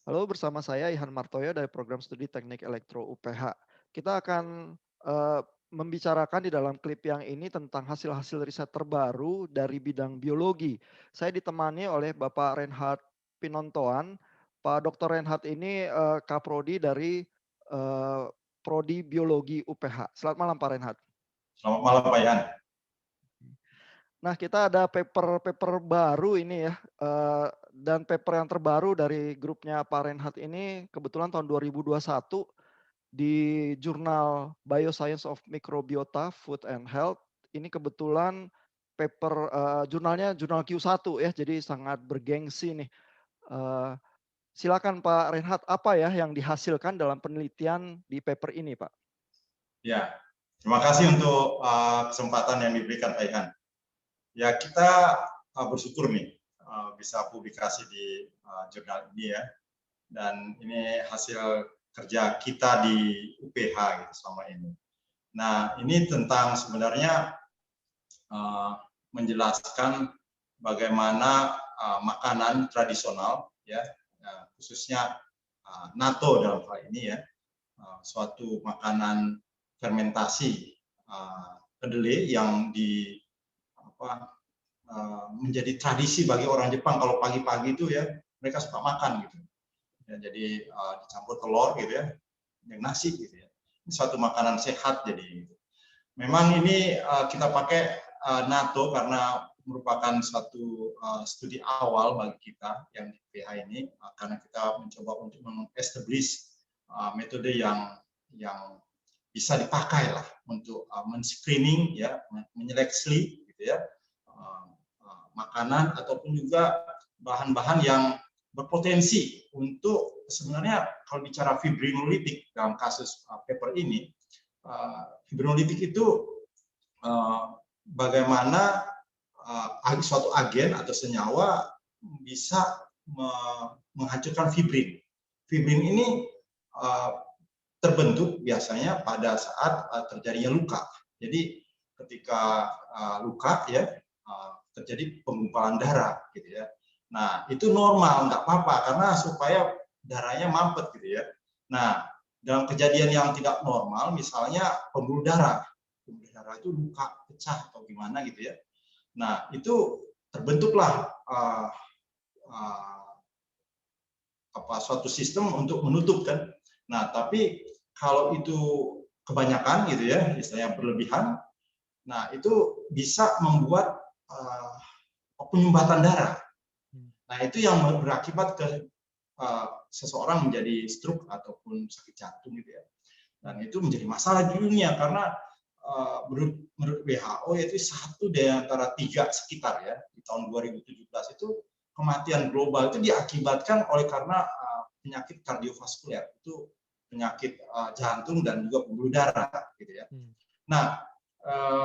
Halo, bersama saya Ihan Martoyo dari Program Studi Teknik Elektro UPH. Kita akan membicarakan di dalam klip yang ini tentang hasil-hasil riset terbaru dari bidang biologi. Saya ditemani oleh Bapak Reinhard Pinontoan. Pak Dr. Reinhard ini Kaprodi dari eh, Prodi Biologi UPH. Selamat malam Pak Reinhard. Selamat malam Pak Yan. Nah, kita ada paper-paper baru ini ya, dan paper yang terbaru dari grupnya Pak Reinhard ini kebetulan tahun 2021 di jurnal Bioscience of Microbiota, Food and Health. Ini kebetulan paper jurnalnya jurnal Q1 ya, jadi sangat bergengsi nih. Eh, Silakan Pak Reinhard, apa ya yang dihasilkan dalam penelitian di paper ini, Pak? Ya, terima kasih untuk kesempatan yang diberikan Pak Ihan. Ya, kita bersyukur nih bisa publikasi di jurnal ini ya. Dan ini hasil kerja kita di UPH gitu selama ini. Nah, ini tentang sebenarnya menjelaskan bagaimana makanan tradisional ya, khususnya natto dalam hal ini ya, suatu makanan fermentasi kedelai yang menjadi tradisi bagi orang Jepang. Kalau pagi-pagi itu ya mereka suka makan gitu ya, jadi dicampur telur gitu ya dengan nasi gitu ya. Ini suatu makanan sehat. Jadi memang ini kita pakai natto karena merupakan suatu studi awal bagi kita yang di PH ini, karena kita mencoba untuk mengestablish metode yang bisa dipakai lah untuk men-screening ya, menyeleksi gitu ya, makanan ataupun juga bahan-bahan yang berpotensi untuk sebenarnya kalau bicara fibrinolitik dalam kasus paper ini, fibrinolitik itu bagaimana suatu agen atau senyawa bisa menghancurkan fibrin. Fibrin ini terbentuk biasanya pada saat terjadinya luka. Jadi ketika luka ya terjadi penggumpalan darah gitu ya. Nah, itu normal, nggak apa-apa karena supaya darahnya mampet gitu ya. Nah, dalam kejadian yang tidak normal misalnya pembuluh darah itu luka pecah atau gimana gitu ya. Nah, itu terbentuklah suatu sistem untuk menutup kan. Nah, tapi kalau itu kebanyakan gitu ya, istilahnya berlebihan, nah itu bisa membuat penyumbatan darah. Nah, itu yang berakibat ke seseorang menjadi stroke ataupun sakit jantung gitu ya. Dan itu menjadi masalah di dunia karena menurut WHO itu 1 dari antara 3 sekitar ya di tahun 2017 itu kematian global itu diakibatkan oleh karena penyakit kardiovaskuler, itu penyakit jantung dan juga pembuluh darah gitu ya. Nah,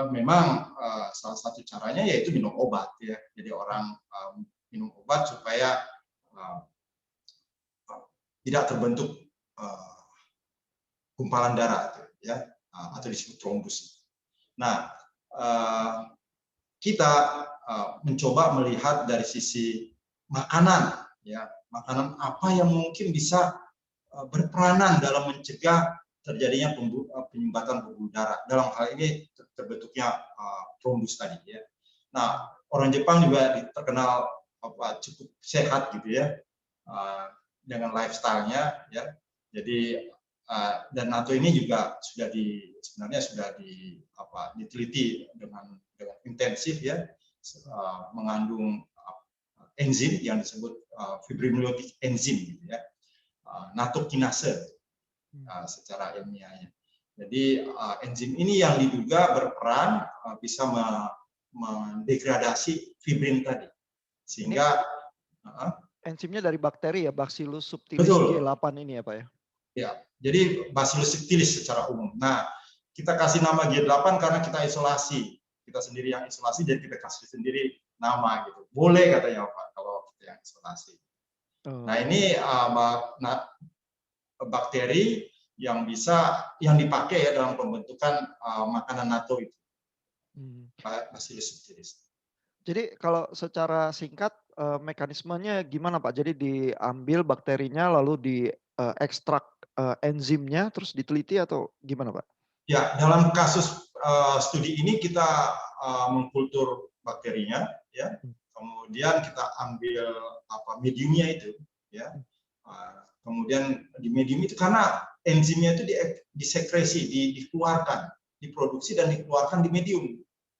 memang salah satu caranya yaitu minum obat ya. Jadi orang minum obat supaya tidak terbentuk gumpalan darah ya, atau disebut trombus. Nah, kita mencoba melihat dari sisi makanan ya, makanan apa yang mungkin bisa berperanan dalam mencegah terjadinya penyumbatan pembuluh darah. Dalam hal ini terbentuknya trombus tadi ya. Nah, orang Jepang juga terkenal cukup sehat gitu ya, dengan lifestyle-nya ya. Jadi dan natto ini juga sebenarnya sudah diteliti dengan intensif ya, mengandung enzim yang disebut fibrinolytic enzim gitu ya, nattokinase secara ilmiahnya. Jadi enzim ini yang diduga berperan bisa mendegradasi fibrin tadi, sehingga enzimnya dari bakteri ya, Bacillus subtilis betul. G8 ini ya Pak ya? Ya, jadi Bacillus subtilis secara umum. Nah, kita kasih nama G8 karena kita isolasi. Kita sendiri yang isolasi, jadi kita kasih sendiri nama gitu. Boleh katanya Pak, kalau kita yang isolasi. Nah, ini bakteri yang dipakai ya dalam pembentukan makanan natto itu. Bacillus subtilis. Jadi kalau secara singkat mekanismenya gimana Pak? Jadi diambil bakterinya lalu ekstrak, enzimnya terus diteliti atau gimana Pak? Ya, dalam kasus studi ini kita mengkultur bakterinya, ya. Mmm, Kemudian kita ambil mediumnya itu, ya. mhm, Kemudian di medium itu karena enzimnya itu disekresi, dikeluarkan, diproduksi dan dikeluarkan di medium.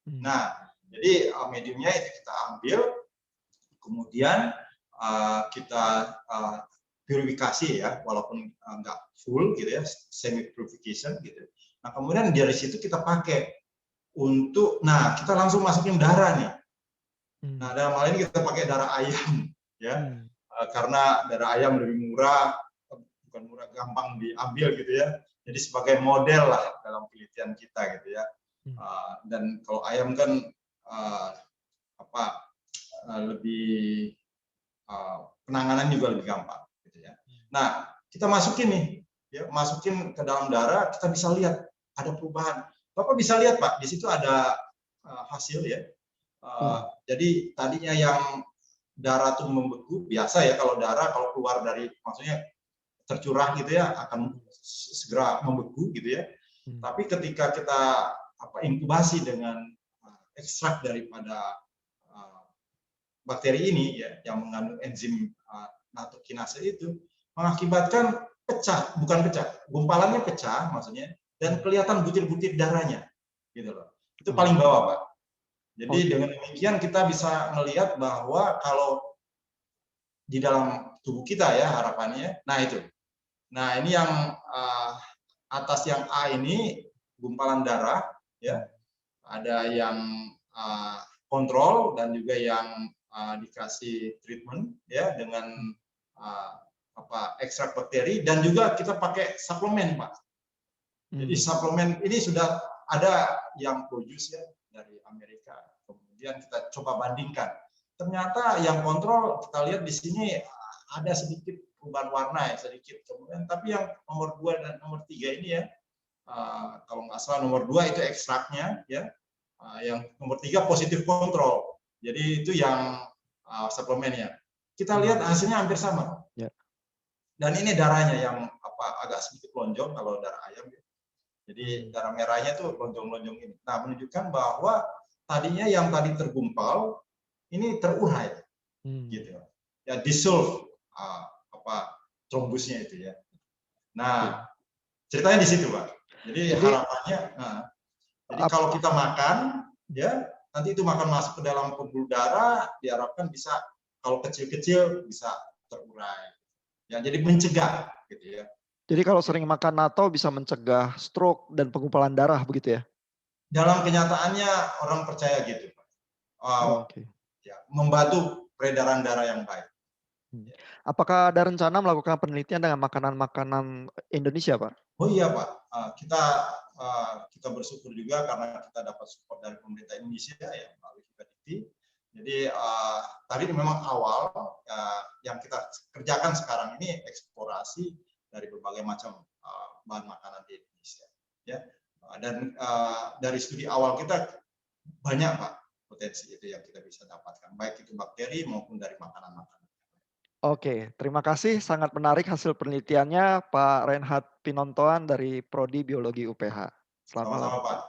mmm, Nah, jadi mediumnya itu kita ambil, kemudian kita purifikasi ya, walaupun nggak full gitu ya, semi purification gitu. Nah, kemudian dari situ kita pakai nah kita langsung masukin darah nih. Nah, mmm, dalam hal ini kita pakai darah ayam ya, mmm, karena darah ayam lebih murah, bukan murah, gampang diambil gitu ya. Jadi sebagai model lah dalam penelitian kita gitu ya. mmm, Dan kalau ayam kan uh, apa lebih penanganan juga lebih gampang gitu ya. Nah, kita masukin nih, ya, masukin ke dalam darah, kita bisa lihat ada perubahan. Bapak bisa lihat Pak, di situ ada hasil ya. oh, Jadi tadinya yang darah tuh membeku, biasa ya kalau darah kalau keluar dari maksudnya tercurah gitu ya akan mmm, segera membeku gitu ya. mmm, Tapi ketika kita inkubasi dengan ekstrak daripada uh, bakteri ini ya yang mengandung enzim natokinase itu mengakibatkan gumpalannya pecah maksudnya dan mmm, kelihatan butir-butir darahnya gitu loh. Itu oh, paling bawah, Pak. oh Jadi dengan gitu, demikian kita bisa melihat bahwa kalau di dalam tubuh kita ya harapannya, nah itu. Nah ini yang atas yang A ini gumpalan darah ya, mmm, ada yang kontrol dan juga yang dikasih treatment ya dengan mmm, uh, ekstrak bakteri dan juga kita pakai suplemen Pak. Jadi mmm, suplemen ini sudah ada yang produce ya dari Amerika. Kemudian kita coba bandingkan. Ternyata yang kontrol kita lihat di sini ada sedikit perubahan warna ya sedikit. Kemudian tapi yang nomor 2 dan nomor 3 ini ya kalau nggak salah nomor 2 itu ekstraknya ya. Yang nomor 3 positif kontrol. Jadi itu yang suplemennya. Kita lihat mmm, hasilnya hampir sama. ya, Dan ini darahnya yang agak sedikit lonjong kalau darah ayam ya. Jadi mmm, darah merahnya itu lonjong-lonjong ini. Nah, menunjukkan bahwa tadinya yang tadi tergumpal ini terurai mmm, gitu. Ya dissolve uh, apa trombusnya itu ya. Nah, oke. ceritanya di situ, Pak. Jadi Jadi harapannya jadi ap kalau kita makan ya, nanti itu makan masuk ke dalam pembuluh darah diharapkan bisa kalau kecil-kecil bisa terurai. Ya, jadi mencegah gitu ya. jadi kalau sering makan nato bisa mencegah stroke dan penggumpalan darah begitu ya? Dalam kenyataannya orang percaya gitu, Pak. Uh, Oke. ya, membantu peredaran darah yang baik. Mmm. Ya. Apakah ada rencana melakukan penelitian dengan makanan-makanan Indonesia, Pak? Oh iya Pak, kita bersyukur juga karena kita dapat support dari pemerintah Indonesia ya melalui Hepatitis. Jadi tadi memang awal yang kita kerjakan sekarang ini eksplorasi dari berbagai macam bahan makanan di Indonesia. Ya, dan dari studi awal kita banyak Pak potensi itu yang kita bisa dapatkan, baik itu bakteri maupun dari makanan-makanan. Oke, terima kasih sangat menarik hasil penelitiannya Pak Reinhard Pinontoan dari Prodi Biologi UPH. Selamat malam. Sama-sama Pak.